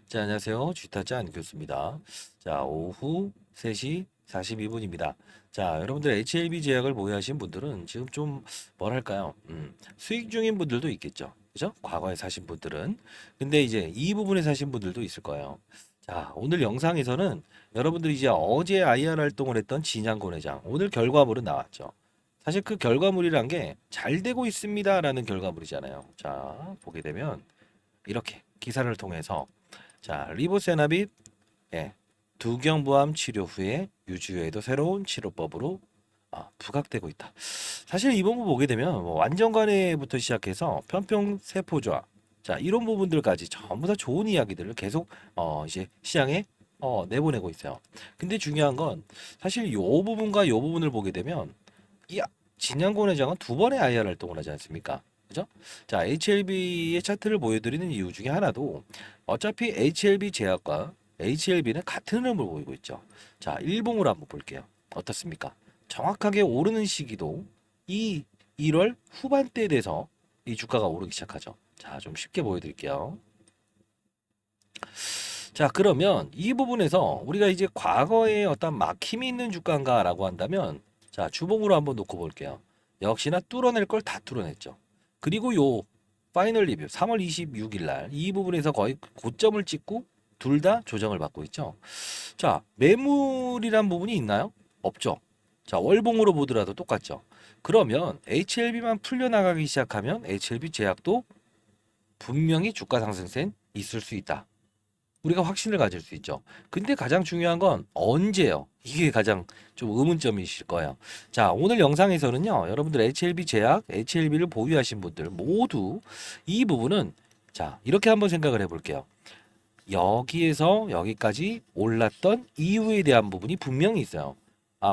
자, 안녕하세요. 쥐타짜 교수입니다. 자, 오후 3시 42분입니다. 자, 여러분들 HLB 제약을 보유하신 분들은 지금 좀 뭐랄까요? 수익 중인 분들도 있겠죠. 그죠? 과거에 사신 분들은. 근데 이제 이 부분에 사신 분들도 있을 거예요. 자, 오늘 영상에서는 여러분들이 이제 어제 IR 활동을 했던 진양권 회장, 오늘 결과물은 나왔죠. 사실 그 결과물이란 게 잘 되고 있습니다라는 결과물이잖아요. 자, 보게 되면 이렇게 기사를 통해서 자, 리보세나빗 예, 두경부암 치료 후에 유주에도 새로운 치료법으로 부각되고 있다. 사실 이 부분 보게 되면 뭐 완전관해부터 시작해서 편평세포좌 자 이런 부분들까지 전부 다 좋은 이야기들을 계속 이제 시장에 내보내고 있어요. 근데 중요한 건 사실 요 부분과 요 부분을 보게 되면 이 진양권 회장은 두 번의 IR 활동을 하지 않습니까? 그죠? 자, HLB의 차트를 보여드리는 이유 중에 하나도 어차피 HLB 제약과 HLB는 같은 흐름을 보이고 있죠. 자, 일봉으로 한번 볼게요. 어떻습니까? 정확하게 오르는 시기도 이 1월 후반대에 돼서 이 주가가 오르기 시작하죠. 자, 좀 쉽게 보여드릴게요. 자, 그러면 이 부분에서 우리가 이제 과거에 어떤 막힘이 있는 주가인가라고 한다면 자, 주봉으로 한번 놓고 볼게요. 역시나 뚫어낼 걸 다 뚫어냈죠. 그리고 요 파이널 리뷰 3월 26일 날 이 부분에서 거의 고점을 찍고 둘 다 조정을 받고 있죠. 자, 매물이란 부분이 있나요? 없죠. 자, 월봉으로 보더라도 똑같죠. 그러면 HLB만 풀려나가기 시작하면 HLB 제약도 분명히 주가 상승세는 있을 수 있다. 우리가 확신을 가질 수 있죠. 근데 가장 중요한 건 언제요? 이게 가장 좀 의문점이실 거예요. 자, 오늘 영상에서는요, 여러분들 HLB 제약, HLB를 보유하신 분들 모두 이 부분은 자, 이렇게 한번 생각을 해볼게요. 여기에서 여기까지 올랐던 이유에 대한 부분이 분명히 있어요.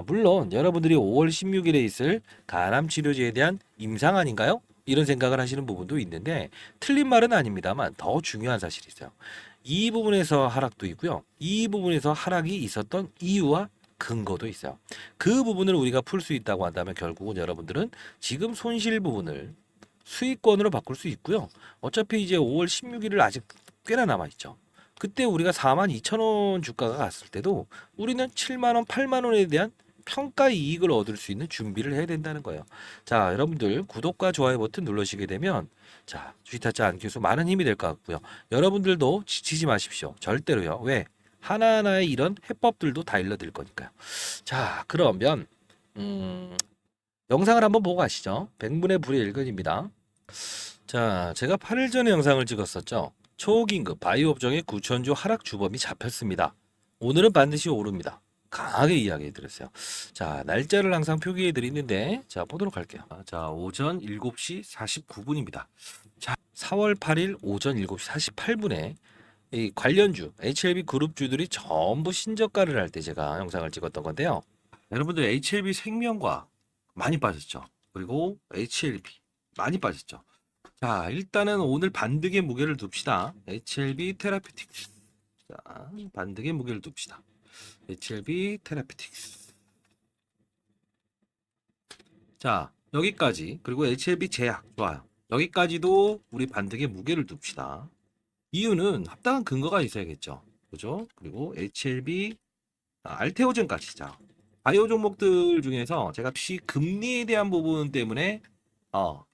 물론 여러분들이 5월 16일에 있을 간암 치료제에 대한 임상 아닌가요? 이런 생각을 하시는 부분도 있는데 틀린 말은 아닙니다만 더 중요한 사실이 있어요. 이 부분에서 하락도 있고요. 이 부분에서 하락이 있었던 이유와 근거도 있어요. 그 부분을 우리가 풀 수 있다고 한다면 결국은 여러분들은 지금 손실 부분을 수익권으로 바꿀 수 있고요. 어차피 이제 5월 16일을 아직 꽤나 남아 있죠. 그때 우리가 42,000원 주가가 갔을 때도 우리는 7만 원, 8만 원에 대한 평가 이익을 얻을 수 있는 준비를 해야 된다는 거예요. 자, 여러분들 구독과 좋아요 버튼 누르시게 되면 자, 주식타짜 안교수 많은 힘이 될 것 같고요. 여러분들도 지치지 마십시오. 절대로요. 왜? 하나하나의 이런 해법들도 다 일러드릴 거니까요. 자, 그러면 영상을 한번 보고 가시죠. 백문의 불의 일근입니다. 자, 제가 8일 전에 영상을 찍었었죠. 초긴급 바이오 업종의 구천주 하락 주범이 잡혔습니다. 오늘은 반드시 오릅니다. 강하게 이야기해 드렸어요. 자, 날짜를 항상 표기해 드리는데 자, 보도록 할게요. 자, 오전 7시 49분입니다. 자, 4월 8일 오전 7시 48분에 이 관련주 HLB 그룹주들이 전부 신저가를 할 때 제가 영상을 찍었던 건데요. 여러분들 HLB 생명과 많이 빠졌죠. 그리고 HLB 많이 빠졌죠. 자, 일단은 오늘 반등의 무게를 둡시다. HLB 테라피틱스. 자, 반등의 무게를 둡시다. HLB 테라피틱스. 자, 여기까지. 그리고 HLB 제약. 좋아요. 여기까지도 우리 반등의 무게를 둡시다. 이유는 합당한 근거가 있어야겠죠. 그죠? 그리고 HLB, 알테오젠까지. 자, 바이오 종목들 중에서 제가 혹시 금리에 대한 부분 때문에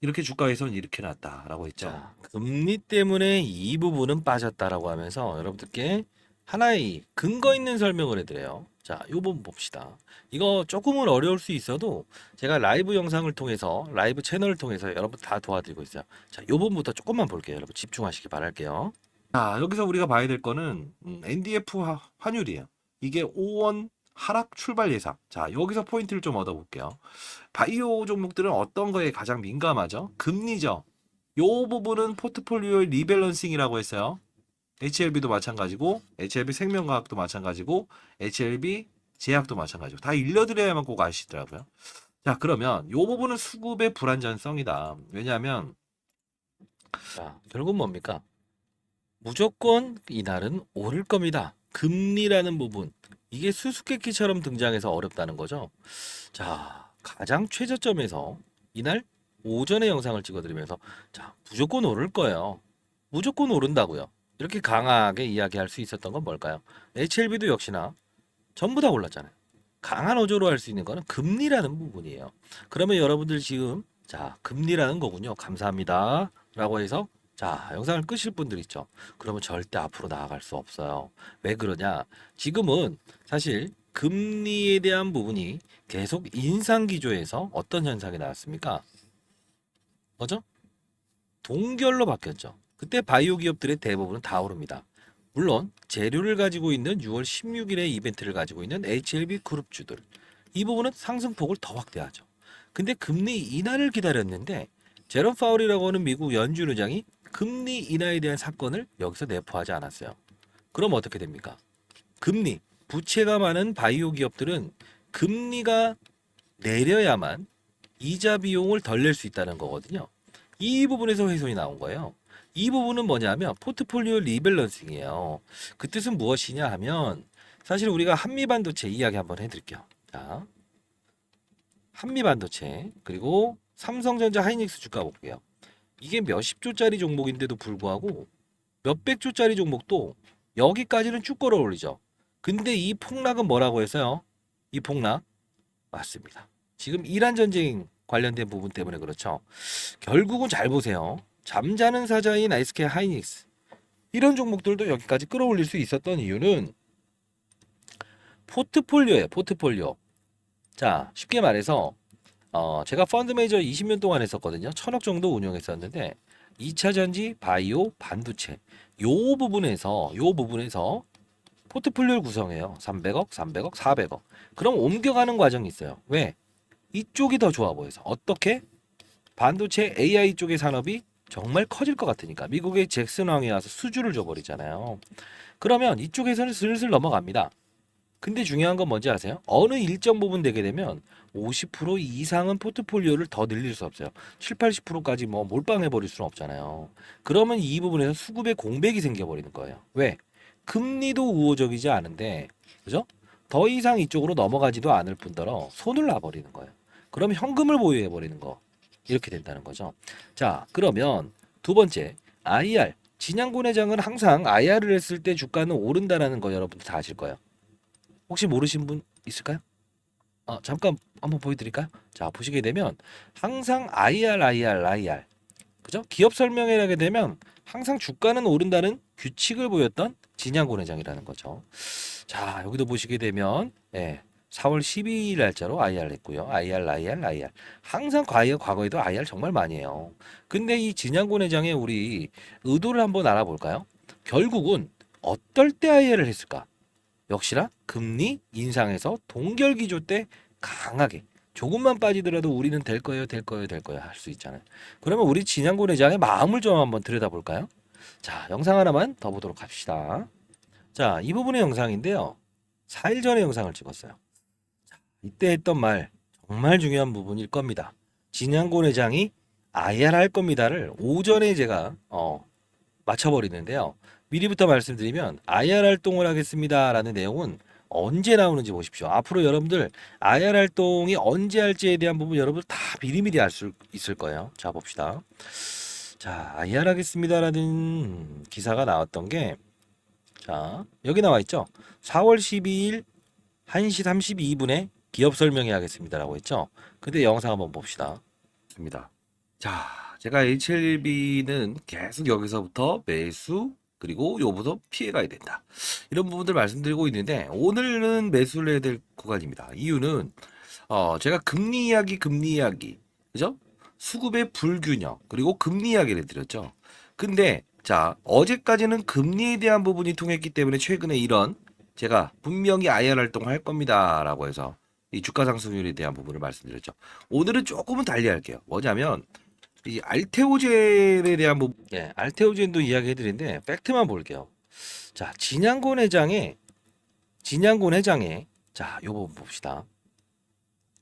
이렇게 주가 회선이 이렇게 났다라고 했죠. 자, 금리 때문에 이 부분은 빠졌다라고 하면서 여러분들께 하나의 근거 있는 설명을 해드려요. 자, 이 부분 봅시다. 이거 조금은 어려울 수 있어도 제가 라이브 영상을 통해서 라이브 채널을 통해서 여러분 다 도와드리고 있어요. 자, 이 부분부터 조금만 볼게요. 여러분 집중하시기 바랄게요. 자, 여기서 우리가 봐야 될 거는 NDF 환율이에요. 이게 5원 하락 출발 예상. 자, 여기서 포인트를 좀 얻어볼게요. 바이오 종목들은 어떤 거에 가장 민감하죠? 금리죠. 요 부분은 포트폴리오의 리밸런싱이라고 했어요. HLB도 마찬가지고, HLB 생명과학도 마찬가지고, HLB 제약도 마찬가지고. 다 일러드려야만 꼭 아시더라고요. 자, 그러면 요 부분은 수급의 불안전성이다. 왜냐하면, 자, 결국 뭡니까? 무조건 이날은 오를 겁니다. 금리라는 부분. 이게 수수께끼처럼 등장해서 어렵다는 거죠. 자, 가장 최저점에서 이날 오전에 영상을 찍어드리면서 자, 무조건 오를 거예요. 무조건 오른다고요. 이렇게 강하게 이야기할 수 있었던 건 뭘까요? HLB도 역시나 전부 다 올랐잖아요. 강한 어조로 할 수 있는 거는 금리라는 부분이에요. 그러면 여러분들 지금 자 금리라는 거군요. 감사합니다. 라고 해서 자 영상을 끄실 분들 있죠. 그러면 절대 앞으로 나아갈 수 없어요. 왜 그러냐? 지금은 사실 금리에 대한 부분이 계속 인상 기조에서 어떤 현상이 나왔습니까? 뭐죠? 동결로 바뀌었죠. 그때 바이오 기업들의 대부분은 다 오릅니다. 물론 재료를 가지고 있는 6월 16일에 이벤트를 가지고 있는 HLB 그룹주들 이 부분은 상승폭을 더 확대하죠. 근데 금리 인하를 기다렸는데 제롬 파월이라고 하는 미국 연준 의장이 금리 인하에 대한 사건을 여기서 내포하지 않았어요. 그럼 어떻게 됩니까? 금리, 부채가 많은 바이오 기업들은 금리가 내려야만 이자 비용을 덜 낼 수 있다는 거거든요. 이 부분에서 훼손이 나온 거예요. 이 부분은 뭐냐면 포트폴리오 리밸런싱이에요. 그 뜻은 무엇이냐 하면 사실 우리가 한미반도체 이야기 한번 해드릴게요. 자, 한미반도체 그리고 삼성전자 하이닉스 주가 볼게요. 이게 몇십 조짜리 종목인데도 불구하고 몇백 조짜리 종목도 여기까지는 쭉 끌어올리죠. 근데 이 폭락은 뭐라고 해서요? 이 폭락 맞습니다. 지금 이란 전쟁 관련된 부분 때문에 그렇죠. 결국은 잘 보세요. 잠자는 사자인 SK 하이닉스 이런 종목들도 여기까지 끌어올릴 수 있었던 이유는 포트폴리오예요. 포트폴리오. 자, 쉽게 말해서 제가 펀드 매니저 20년 동안 했었거든요. 1000억 정도 운용했었는데 2차 전지, 바이오, 반도체 요 부분에서 포트폴리오를 구성해요. 300억, 300억, 400억. 그럼 옮겨가는 과정이 있어요. 왜? 이쪽이 더 좋아 보여서. 어떻게? 반도체 AI 쪽의 산업이 정말 커질 것 같으니까. 미국의 잭슨 왕이 와서 수주를 줘버리잖아요. 그러면 이쪽에서는 슬슬 넘어갑니다. 근데 중요한 건 뭔지 아세요? 어느 일정 부분 되게 되면 50% 이상은 포트폴리오를 더 늘릴 수 없어요. 7, 80%까지 뭐 몰빵해 버릴 수는 없잖아요. 그러면 이 부분에서 수급의 공백이 생겨 버리는 거예요. 왜? 금리도 우호적이지 않은데, 그죠? 더 이상 이쪽으로 넘어가지도 않을 뿐더러 손을 놔 버리는 거예요. 그럼 현금을 보유해 버리는 거. 이렇게 된다는 거죠. 자, 그러면 두 번째, IR. 진양군 회장은 항상 IR을 했을 때 주가는 오른다라는 거 여러분들 다 아실 거예요. 혹시 모르신 분 있을까요? 잠깐 한번 보여드릴까요? 자, 보시게 되면 항상 IR. 그죠? 기업 설명회를 하게 되면 항상 주가는 오른다는 규칙을 보였던 진양군 회장이라는 거죠. 자, 여기도 보시게 되면 4월 12일 날짜로 IR 했고요. IR. 항상 과거에도 IR 정말 많이 해요. 근데 이 진양군 회장의 우리 의도를 한번 알아볼까요? 결국은 어떨 때 IR을 했을까? 역시나 금리 인상에서 동결 기조 때 강하게 조금만 빠지더라도 우리는 될 거예요 할 수 있잖아요. 그러면 우리 진양군 회장의 마음을 좀 한번 들여다볼까요? 자, 영상 하나만 더 보도록 합시다. 자, 이 부분의 영상인데요. 4일 전에 영상을 찍었어요. 이때 했던 말 정말 중요한 부분일 겁니다. 진양군 회장이 IR 할 겁니다를 오전에 제가 맞춰버리는데요. 미리부터 말씀드리면 IR 활동을 하겠습니다라는 내용은 언제 나오는지 보십시오. 앞으로 여러분들 IR 활동이 언제 할지에 대한 부분 여러분들 다 미리미리 알 수 있을 거예요. 자, 봅시다. 자, IR 하겠습니다라는 기사가 나왔던 게 자, 여기 나와 있죠. 4월 12일 1시 32분에 기업 설명회 하겠습니다라고 했죠. 근데 영상 한번 봅시다. 입니다. 자, 제가 HLB는 계속 여기서부터 매수 그리고 요부터 피해가야 된다. 이런 부분들 말씀드리고 있는데 오늘은 매수를 해야 될 구간입니다. 이유는 제가 금리 이야기, 그죠? 수급의 불균형 그리고 금리 이야기를 드렸죠. 근데 자, 어제까지는 금리에 대한 부분이 통했기 때문에 최근에 이런 제가 분명히 IR 활동을 할 겁니다라고 해서 이 주가 상승률에 대한 부분을 말씀드렸죠. 오늘은 조금은 달리 할게요. 뭐냐면 이 알테오젠에 대한 부분, 알테오젠도 이야기해 드리는데 팩트만 볼게요. 자, 진양군 회장의 자, 요 부분 봅시다.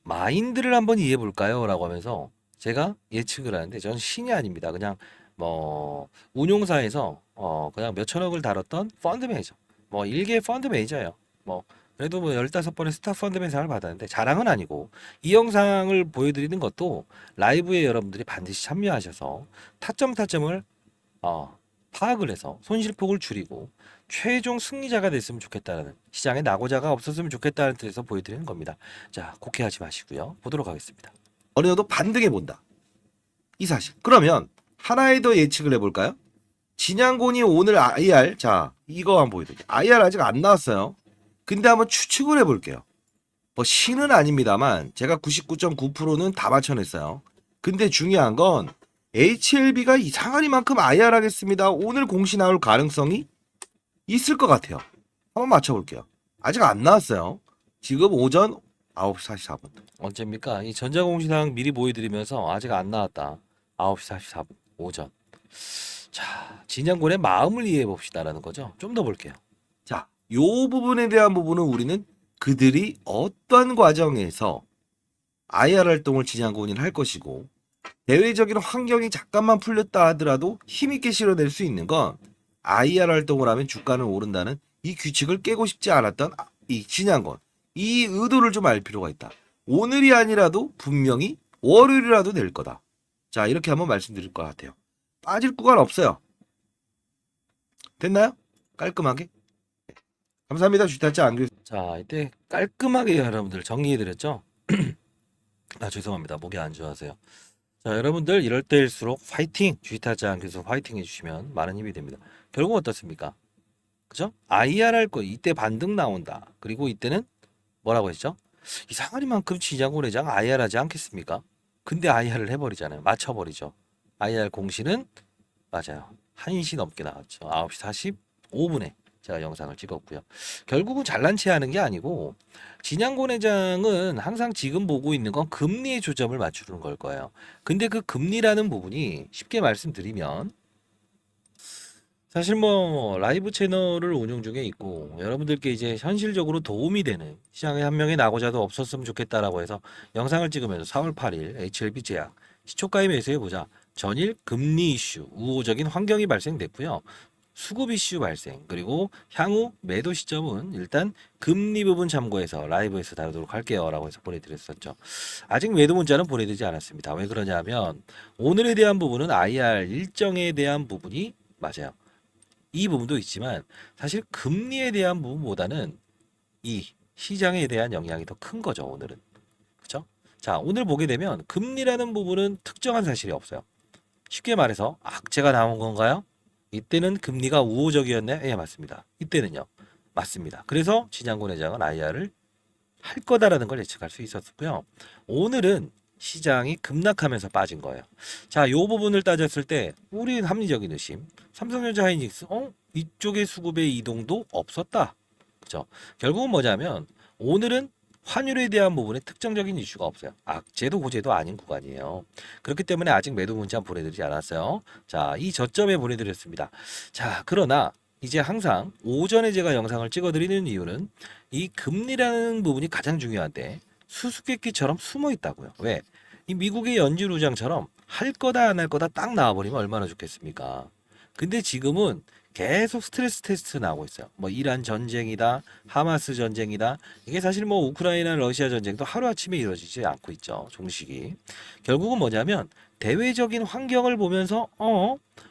마인드를 한번 이해해 볼까요?라고 하면서 제가 예측을 하는데 저는 신이 아닙니다. 그냥 뭐 운용사에서 그냥 몇 천억을 다뤘던 펀드 매니저. 뭐 일개 펀드 매니저예요. 뭐 그래도 뭐 15번의 스타 펀드 매니저를 받았는데 자랑은 아니고 이 영상을 보여드리는 것도 라이브에 여러분들이 반드시 참여하셔서 타점을 파악을 해서 손실폭을 줄이고 최종 승리자가 됐으면 좋겠다는, 시장에 낙오자가 없었으면 좋겠다는 뜻에서 보여드리는 겁니다. 자, 곡해하지 마시고요. 보도록 하겠습니다. 어느 정도 반등해 본다. 이 사실. 그러면 하나에 더 예측을 해볼까요? 진양곤이 오늘 IR, 자 이거 한번 보여드릴게요. IR 아직 안 나왔어요. 근데 한번 추측을 해볼게요. 뭐 신은 아닙니다만 제가 99.9%는 다 맞춰냈어요. 근데 중요한 건 HLB가 이상한 이만큼 IR 하겠습니다. 오늘 공시 나올 가능성이 있을 것 같아요. 한번 맞춰볼게요. 아직 안 나왔어요. 지금 오전 9시 44분. 언제입니까? 이 전자공시상 미리 보여드리면서 아직 안 나왔다. 9시 44분 오전. 자, 진양곤의 마음을 이해해 봅시다라는 거죠. 좀 더 볼게요. 자, 요 부분에 대한 부분은 우리는 그들이 어떤 과정에서 IR 활동을 진양곤이를 할 것이고 대외적인 환경이 잠깐만 풀렸다 하더라도 힘있게 실어낼 수 있는 건 IR 활동을 하면 주가는 오른다는 이 규칙을 깨고 싶지 않았던 이 진양곤, 이 의도를 좀 알 필요가 있다. 오늘이 아니라도 분명히 월요일이라도 될 거다. 자, 이렇게 한번 말씀드릴 것 같아요. 빠질 구간 없어요. 됐나요? 깔끔하게? 감사합니다. 주타짜 안교. 자, 이때 깔끔하게 여러분들 정리해드렸죠? 아, 죄송합니다. 목이 안 좋아서요. 자, 여러분들 이럴 때일수록 파이팅! 주의타지 않게서 파이팅 해주시면 많은 힘이 됩니다. 결국 어떻습니까? 그죠? IR 할 거 이때 반등 나온다. 그리고 이때는 뭐라고 했죠? 이상하리만큼 지장고 내장 IR 하지 않겠습니까? 근데 IR을 해버리잖아요. 맞춰버리죠. IR 공시는 맞아요. 1시 넘게 나왔죠. 9시 45분에 제가 영상을 찍었고요. 결국은 잘난 체 하는 게 아니고 진양고 내장은 항상 지금 보고 있는 건 금리의 조점을 맞추는 걸 거예요. 근데 그 금리라는 부분이 쉽게 말씀드리면 사실 뭐 라이브 채널을 운영 중에 있고 여러분들께 이제 현실적으로 도움이 되는 시장에 한 명의 낙오자도 없었으면 좋겠다라고 해서 영상을 찍으면서 4월 8일 HLB 제약 시초가에 매수해 보자. 전일 금리 이슈 우호적인 환경이 발생됐고요. 수급 이슈 발생 그리고 향후 매도 시점은 일단 금리 부분 참고해서 라이브에서 다루도록 할게요 라고 해서 보내드렸었죠. 아직 매도 문자는 보내드리지 않았습니다. 왜 그러냐면 오늘에 대한 부분은 IR 일정에 대한 부분이 맞아요. 이 부분도 있지만 사실 금리에 대한 부분보다는 이 시장에 대한 영향이 더 큰 거죠. 오늘은. 그렇죠? 자, 오늘 보게 되면 금리라는 부분은 특정한 사실이 없어요. 쉽게 말해서 악재가 나온 건가요? 이때는 금리가 우호적이었나요? 예, 맞습니다. 이때는요. 맞습니다. 그래서 진양곤 회장은 IR을 할 거다라는 걸 예측할 수 있었고요. 오늘은 시장이 급락하면서 빠진 거예요. 자, 이 부분을 따졌을 때 우리는 합리적인 의심. 삼성전자 하이닉스, 이쪽의 수급의 이동도 없었다. 그죠? 결국은 뭐냐면 오늘은 환율에 대한 부분에 특정적인 이슈가 없어요. 악재도 고재도 아닌 구간이에요. 그렇기 때문에 아직 매도 문자 보내드리지 않았어요. 자, 이 저점에 보내드렸습니다. 자, 그러나 이제 항상 오전에 제가 영상을 찍어드리는 이유는 이 금리라는 부분이 가장 중요한데 수수께끼처럼 숨어 있다고요. 왜? 이 미국의 연준 의장처럼 할 거다 안 할 거다 딱 나와버리면 얼마나 좋겠습니까? 근데 지금은 계속 스트레스 테스트 나오고 있어요. 뭐 이란 전쟁이다, 하마스 전쟁이다. 이게 사실 뭐 우크라이나 러시아 전쟁도 하루아침에 이루어지지 않고 있죠. 종식이. 결국은 뭐냐면 대외적인 환경을 보면서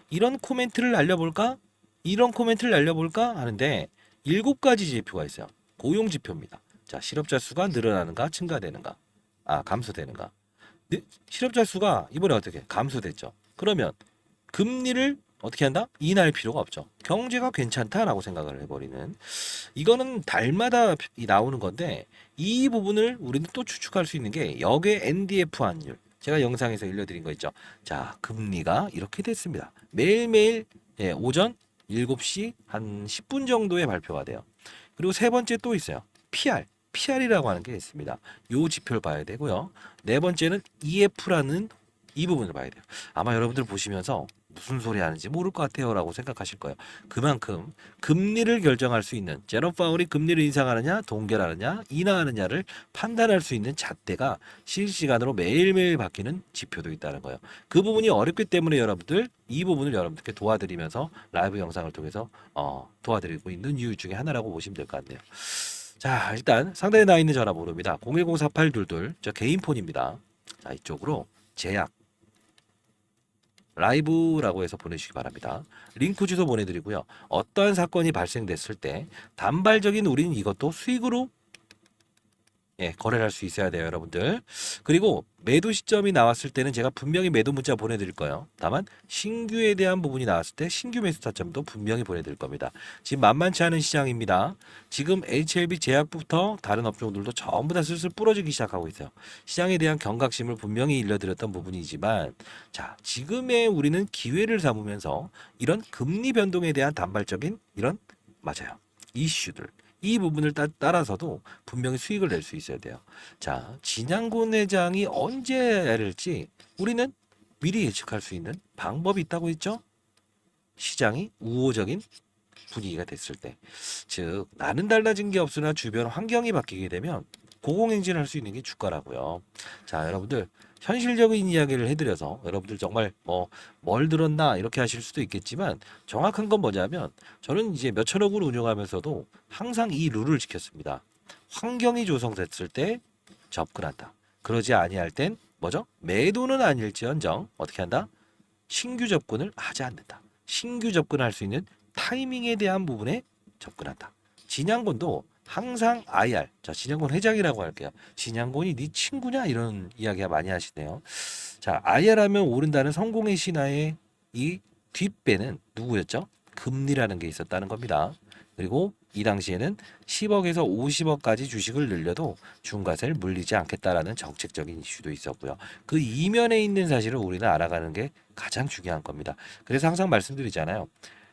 이런 코멘트를 날려볼까? 이런 코멘트를 날려볼까? 하는데 7가지 지표가 있어요. 고용 지표입니다. 자, 실업자 수가 늘어나는가, 증가되는가, 감소되는가. 실업자 수가 이번에 어떻게 감소됐죠? 그러면 금리를 어떻게 한다? 인하할 필요가 없죠. 경제가 괜찮다라고 생각을 해버리는 이거는 달마다 나오는 건데 이 부분을 우리는 또 추측할 수 있는 게 역의 NDF 환율. 제가 영상에서 일러드린 거 있죠. 자, 금리가 이렇게 됐습니다. 매일매일 오전 7시 한 10분 정도에 발표가 돼요. 그리고 세 번째 또 있어요. PR. PR이라고 하는 게 있습니다. 요 지표를 봐야 되고요. 네 번째는 EF라는 이 부분을 봐야 돼요. 아마 여러분들 보시면서 무슨 소리 하는지 모를 것 같아요 라고 생각하실 거예요. 그만큼 금리를 결정할 수 있는 제롬 파월이 금리를 인상하느냐 동결하느냐 인하하느냐를 판단할 수 있는 잣대가 실시간으로 매일매일 바뀌는 지표도 있다는 거예요. 그 부분이 어렵기 때문에 여러분들 이 부분을 여러분들께 도와드리면서 라이브 영상을 통해서 도와드리고 있는 이유 중에 하나라고 보시면 될 것 같네요. 자, 일단 상단에 나와 있는 전화번호입니다. 010-4822 저 개인 폰입니다. 자, 이쪽으로 제약 라이브라고 해서 보내주시기 바랍니다. 링크 주소 보내드리고요. 어떠한 사건이 발생됐을 때 단발적인 우리는 이것도 수익으로 거래를 할 수 있어야 돼요, 여러분들. 그리고 매도 시점이 나왔을 때는 제가 분명히 매도 문자 보내드릴 거예요. 다만 신규에 대한 부분이 나왔을 때 신규 매수 타점도 분명히 보내드릴 겁니다. 지금 만만치 않은 시장입니다. 지금 HLB 제약부터 다른 업종들도 전부 다 슬슬 부러지기 시작하고 있어요. 시장에 대한 경각심을 분명히 일러드렸던 부분이지만, 자, 지금의 우리는 기회를 삼으면서 이런 금리 변동에 대한 단발적인 이런 맞아요, 이슈들, 이 부분을 따라서도 분명히 수익을 낼 수 있어야 돼요. 자, 진양곤 회장이 언제 할지 우리는 미리 예측할 수 있는 방법이 있다고 했죠. 시장이 우호적인 분위기가 됐을 때, 즉 나는 달라진 게 없으나 주변 환경이 바뀌게 되면 고공행진할 수 있는 게 주가라고요. 자, 여러분들 현실적인 이야기를 해드려서 여러분들 정말 뭘 들었나 이렇게 하실 수도 있겠지만, 정확한 건 뭐냐면 저는 이제 몇천억을 운용하면서도 항상 이 룰을 지켰습니다. 환경이 조성됐을 때 접근한다. 그러지 아니할 땐 뭐죠? 매도는 아닐지언정 어떻게 한다? 신규 접근을 하지 않는다. 신규 접근할 수 있는 타이밍에 대한 부분에 접근한다. 진양곤도 항상 IR, 자, 진양곤 회장이라고 할게요. 진양곤이 네 친구냐 이런 이야기가 많이 하시네요. 자, IR 하면 오른다는 성공의 신화의 이 뒷배는 누구였죠? 금리라는 게 있었다는 겁니다. 그리고 이 당시에는 10억에서 50억까지 주식을 늘려도 중과세를 물리지 않겠다라는 정책적인 이슈도 있었고요. 그 이면에 있는 사실을 우리는 알아가는 게 가장 중요한 겁니다. 그래서 항상 말씀드리잖아요.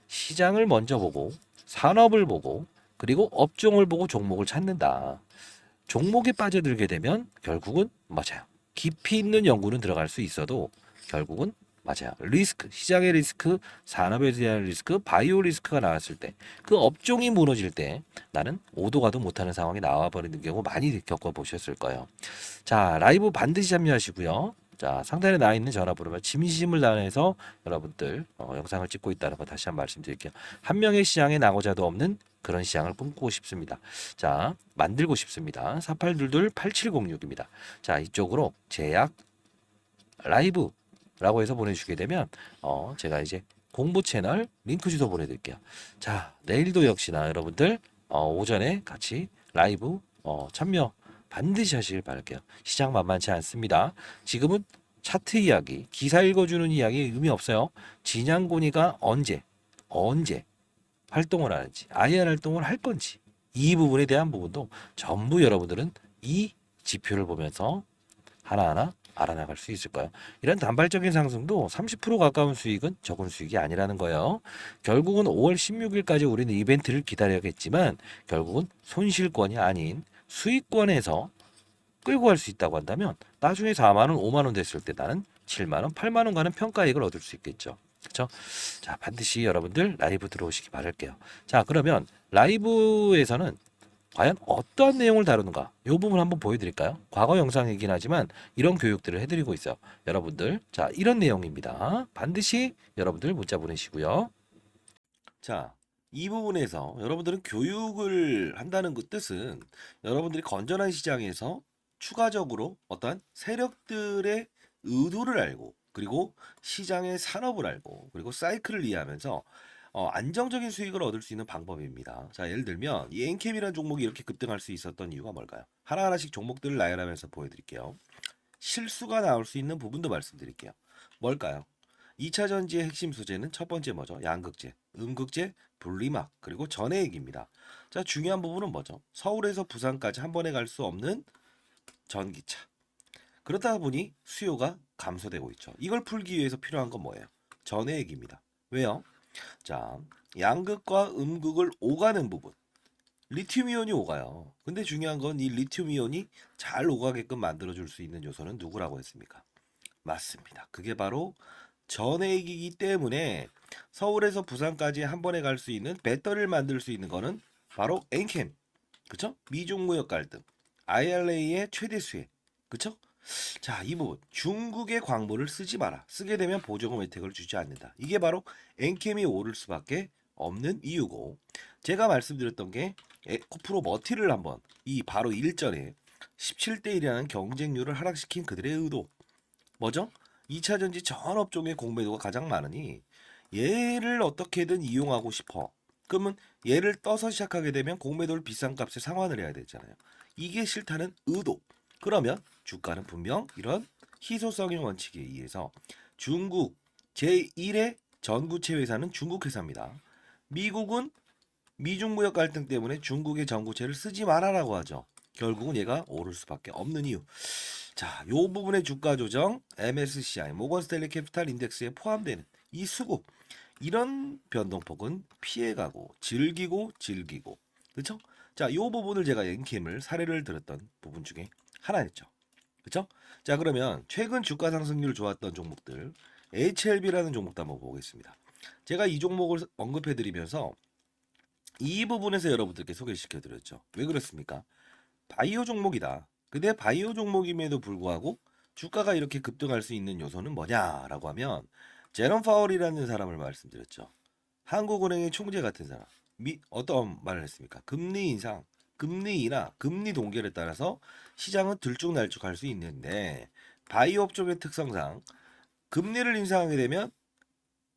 시장을 먼저 보고 산업을 보고 그리고 업종을 보고 종목을 찾는다. 종목에 빠져들게 되면 결국은 맞아요. 깊이 있는 연구는 들어갈 수 있어도 결국은 맞아요. 리스크, 시장의 리스크, 산업에 대한 리스크, 바이오 리스크가 나왔을 때, 그 업종이 무너질 때 나는 오도 가도 못하는 상황이 나와버리는 경우 많이 겪어보셨을 거예요. 자, 라이브 반드시 참여하시고요. 자, 상단에 나와 있는 전화번호면 진심을 다해서 여러분들 영상을 찍고 있다는 거 다시 한번 말씀드릴게요. 한 명의 시장에 나고자도 없는 그런 시장을 꿈꾸고 싶습니다. 자, 만들고 싶습니다. 4822-8706입니다. 자, 이쪽으로 제약 라이브라고 해서 보내주시게 되면 제가 이제 공부 채널 링크 주소 보내드릴게요. 자, 내일도 역시나 여러분들 오전에 같이 라이브 참여 반드시 하시길 바랄게요. 시장 만만치 않습니다. 지금은 차트 이야기, 기사 읽어주는 이야기 의미 없어요. 진양곤이가 언제 활동을 하는지, IR 활동을 할 건지, 이 부분에 대한 부분도 전부 여러분들은 이 지표를 보면서 하나하나 알아나갈 수 있을 거예요. 이런 단발적인 상승도 30% 가까운 수익은 적은 수익이 아니라는 거예요. 결국은 5월 16일까지 우리는 이벤트를 기다려야겠지만 결국은 손실권이 아닌 수익권에서 끌고 갈 수 있다고 한다면 나중에 4만 원, 5만 원 됐을 때 나는 7만 원, 8만 원 가는 평가이익을 얻을 수 있겠죠. 그렇죠? 자, 반드시 여러분들 라이브 들어오시기 바랄게요. 자, 그러면 라이브에서는 과연 어떠한 내용을 다루는가? 이 부분 한번 보여드릴까요? 과거 영상이긴 하지만 이런 교육들을 해드리고 있어요. 여러분들, 자, 이런 내용입니다. 반드시 여러분들 문자 보내시고요. 자, 이 부분에서 여러분들은 교육을 한다는 그 뜻은 여러분들이 건전한 시장에서 추가적으로 어떠한 세력들의 의도를 알고 그리고 시장의 산업을 알고 그리고 사이클을 이해하면서 안정적인 수익을 얻을 수 있는 방법입니다. 자, 예를 들면 이 엔캠이라는 종목이 이렇게 급등할 수 있었던 이유가 뭘까요? 하나하나씩 종목들을 나열하면서 보여드릴게요. 실수가 나올 수 있는 부분도 말씀드릴게요. 뭘까요? 2차 전지의 핵심 소재는 첫 번째 뭐죠? 양극재, 음극재, 분리막, 그리고 전해액입니다. 자, 중요한 부분은 뭐죠? 서울에서 부산까지 한 번에 갈 수 없는 전기차. 그렇다 보니 수요가 감소되고 있죠. 이걸 풀기 위해서 필요한 건 뭐예요? 전해액입니다. 왜요? 자, 양극과 음극을 오가는 부분. 리튬 이온이 오가요. 근데 중요한 건 이 리튬 이온이 잘 오가게끔 만들어줄 수 있는 요소는 누구라고 했습니까? 맞습니다. 그게 바로 전해액이기 때문에 서울에서 부산까지 한 번에 갈 수 있는 배터리를 만들 수 있는 거는 바로 엔캠. 그쵸? 미중무역 갈등. IRA의 최대 수혜. 그쵸? 자, 이 부분. 중국의 광물을 쓰지 마라. 쓰게 되면 보조금 혜택을 주지 않는다. 이게 바로 엔캠이 오를 수밖에 없는 이유고, 제가 말씀드렸던 게 에코프로 머티를 한번 이 바로 일전에 17대 1이라는 경쟁률을 하락시킨 그들의 의도. 뭐죠? 2차 전지 전 업종의 공매도가 가장 많으니 얘를 어떻게든 이용하고 싶어. 그러면 얘를 떠서 시작하게 되면 공매도를 비싼 값에 상환을 해야 되잖아요. 이게 싫다는 의도. 그러면 주가는 분명 이런 희소성의 원칙에 의해서 중국 제1의 전구체 회사는 중국 회사입니다. 미국은 미중 무역 갈등 때문에 중국의 전구체를 쓰지 말아라고 하죠. 결국은 얘가 오를 수밖에 없는 이유. 자, 요 부분의 주가 조정 MSCI 모건 스탠리 캐피탈 인덱스에 포함되는 이 수급 이런 변동폭은 피해가고 즐기고 그렇죠? 자, 요 부분을 제가 엔캠을 사례를 들었던 부분 중에 하나였죠. 그렇죠? 자, 그러면 최근 주가 상승률 좋았던 종목들 HLB라는 종목도 한번 보겠습니다. 제가 이 종목을 언급해 드리면서 이 부분에서 여러분들께 소개시켜 드렸죠. 왜 그렇습니까? 바이오 종목이다. 근데 바이오 종목임에도 불구하고 주가가 이렇게 급등할 수 있는 요소는 뭐냐라고 하면 제롬 파월이라는 사람을 말씀드렸죠. 한국은행의 총재 같은 사람. 어떤 말을 했습니까? 금리 인상, 금리 인하, 금리 동결에 따라서 시장은 들쭉날쭉할 수 있는데 바이오 업종의 특성상 금리를 인상하게 되면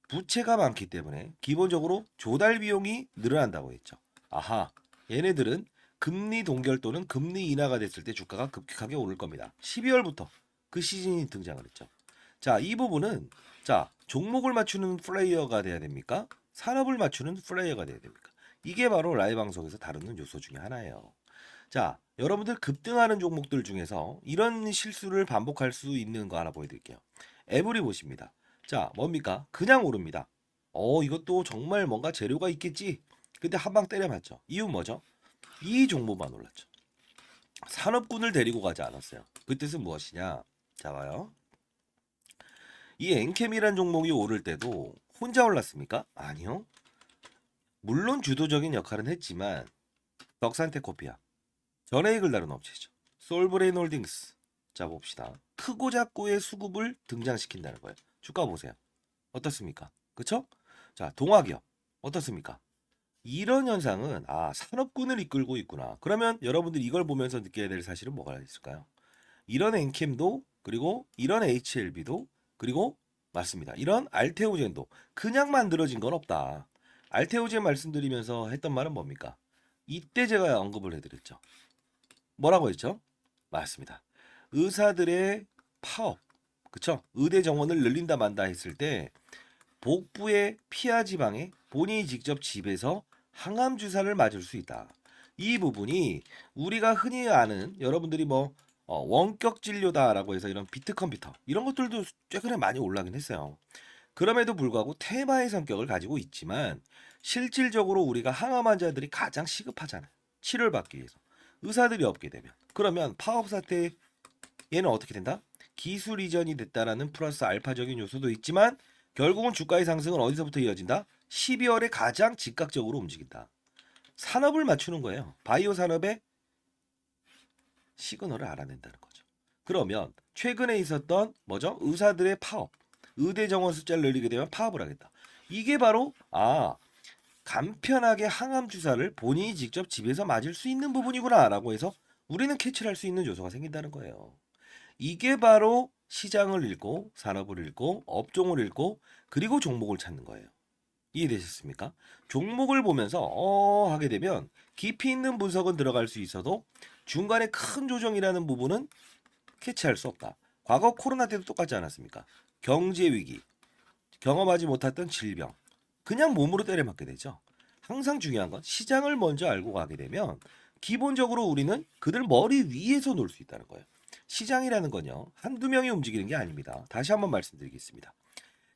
부채가 많기 때문에 기본적으로 조달 비용이 늘어난다고 했죠. 아하, 얘네들은 금리 동결 또는 금리 인하가 됐을 때 주가가 급격하게 오를 겁니다. 12월부터 그 시즌이 등장을 했죠. 자, 이 부분은 자, 종목을 맞추는 플레이어가 돼야 됩니까? 산업을 맞추는 플레이어가 돼야 됩니까? 이게 바로 라이브 방송에서 다루는 요소 중에 하나예요. 자, 여러분들 급등하는 종목들 중에서 이런 실수를 반복할 수 있는 거 하나 보여드릴게요. 에브리 보십니다. 자, 뭡니까? 그냥 오릅니다. 이것도 정말 뭔가 재료가 있겠지. 근데 한 방 때려맞죠. 이유 뭐죠? 이 종목만 올랐죠. 산업군을 데리고 가지 않았어요. 그 뜻은 무엇이냐? 자, 봐요. 이 엔캠이란 종목이 오를 때도 혼자 올랐습니까? 아니요. 물론 주도적인 역할은 했지만 덕산테코피아, 전해익을 다룬 업체죠. 솔브레인 홀딩스. 자, 봅시다. 크고 작고의 수급을 등장시킨다는 거예요. 주가 보세요. 어떻습니까? 그쵸? 자, 동화기업 어떻습니까? 이런 현상은 산업군을 이끌고 있구나. 그러면 여러분들 이걸 보면서 느껴야 될 사실은 뭐가 있을까요? 이런 엔캠도 그리고 이런 HLB도 그리고 맞습니다. 이런 알테오젠도 그냥 만들어진 건 없다. 알테오젠 말씀드리면서 했던 말은 뭡니까? 이때 제가 언급을 해드렸죠. 뭐라고 했죠? 맞습니다. 의사들의 파업, 그쵸? 의대 정원을 늘린다 만다 했을 때 복부의 피하 지방에 본인이 직접 집에서 항암 주사를 맞을 수 있다. 이 부분이 우리가 흔히 아는 여러분들이 원격 진료다라고 해서 이런 비트 컴퓨터 이런 것들도 최근에 많이 올라긴 했어요. 그럼에도 불구하고 테마의 성격을 가지고 있지만 실질적으로 우리가 항암 환자들이 가장 시급하잖아요. 치료를 받기 위해서. 의사들이 없게 되면 그러면 파업 사태 얘는 어떻게 된다? 기술 이전이 됐다라는 플러스 알파적인 요소도 있지만 결국은 주가의 상승은 어디서부터 이어진다? 12월에 가장 즉각적으로 움직인다. 산업을 맞추는 거예요. 바이오 산업의 시그널을 알아낸다는 거죠. 그러면 최근에 있었던 뭐죠? 의사들의 파업, 의대 정원 숫자를 늘리게 되면 파업을 하겠다. 이게 바로 간편하게 항암 주사를 본인이 직접 집에서 맞을 수 있는 부분이구나라고 해서 우리는 캐치를 할 수 있는 요소가 생긴다는 거예요. 이게 바로 시장을 읽고 산업을 읽고 업종을 읽고 그리고 종목을 찾는 거예요. 이해되셨습니까? 종목을 보면서 하게 되면 깊이 있는 분석은 들어갈 수 있어도 중간에 큰 조정이라는 부분은 캐치할 수 없다. 과거 코로나 때도 똑같지 않았습니까? 경제 위기, 경험하지 못했던 질병, 그냥 몸으로 때려맞게 되죠. 항상 중요한 건 시장을 먼저 알고 가게 되면 기본적으로 우리는 그들 머리 위에서 놀 수 있다는 거예요. 시장이라는 건요, 한두 명이 움직이는 게 아닙니다. 다시 한번 말씀드리겠습니다.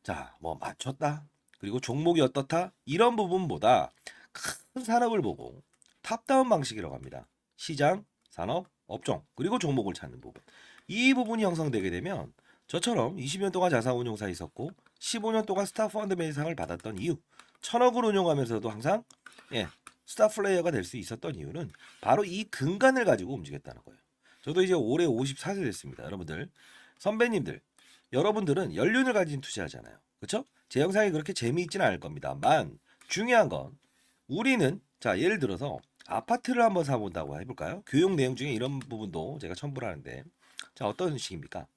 자, 맞췄다. 그리고 종목이 어떻다? 이런 부분보다 큰 산업을 보고 탑다운 방식이라고 합니다. 시장, 산업, 업종, 그리고 종목을 찾는 부분. 이 부분이 형성되게 되면 저처럼 20년 동안 자산운용사에 있었고 15년 동안 스타펀드 매상을 받았던 이유, 1000억을 운용하면서도 항상 스타 플레이어가 될 수 있었던 이유는 바로 이 근간을 가지고 움직였다는 거예요. 저도 이제 올해 54세 됐습니다. 여러분들, 선배님들, 여러분들은 연륜을 가진 투자하잖아요. 그렇죠? 제 영상이 그렇게 재미있지는 않을 겁니다만 중요한 건 우리는 자, 예를 들어서 아파트를 한번 사본다고 해볼까요? 교육 내용 중에 이런 부분도 제가 첨부를 하는데 자, 어떤 식입니까?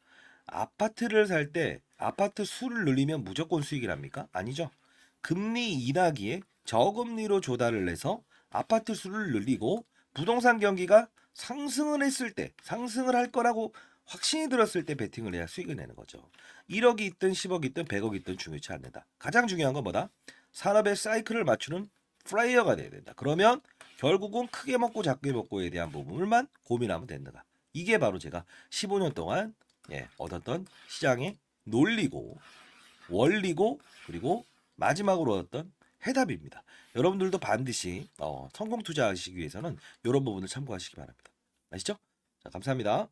아파트를 살 때 아파트 수를 늘리면 무조건 수익이랍니까? 아니죠. 금리 인하기에 저금리로 조달을 해서 아파트 수를 늘리고 부동산 경기가 상승을 했을 때, 상승을 할 거라고 확신이 들었을 때 베팅을 해야 수익을 내는 거죠. 1억이 있든 10억이 있든 100억이 있든 중요치 않는다. 가장 중요한 건 뭐다? 산업의 사이클을 맞추는 플레이어가 돼야 된다. 그러면 결국은 크게 먹고 작게 먹고에 대한 부분을만 고민하면 된다. 이게 바로 제가 15년 동안 얻었던 시장의 논리고 원리고 그리고 마지막으로 얻었던 해답입니다. 여러분들도 반드시 성공 투자하시기 위해서는 이런 부분을 참고하시기 바랍니다. 아시죠? 자, 감사합니다.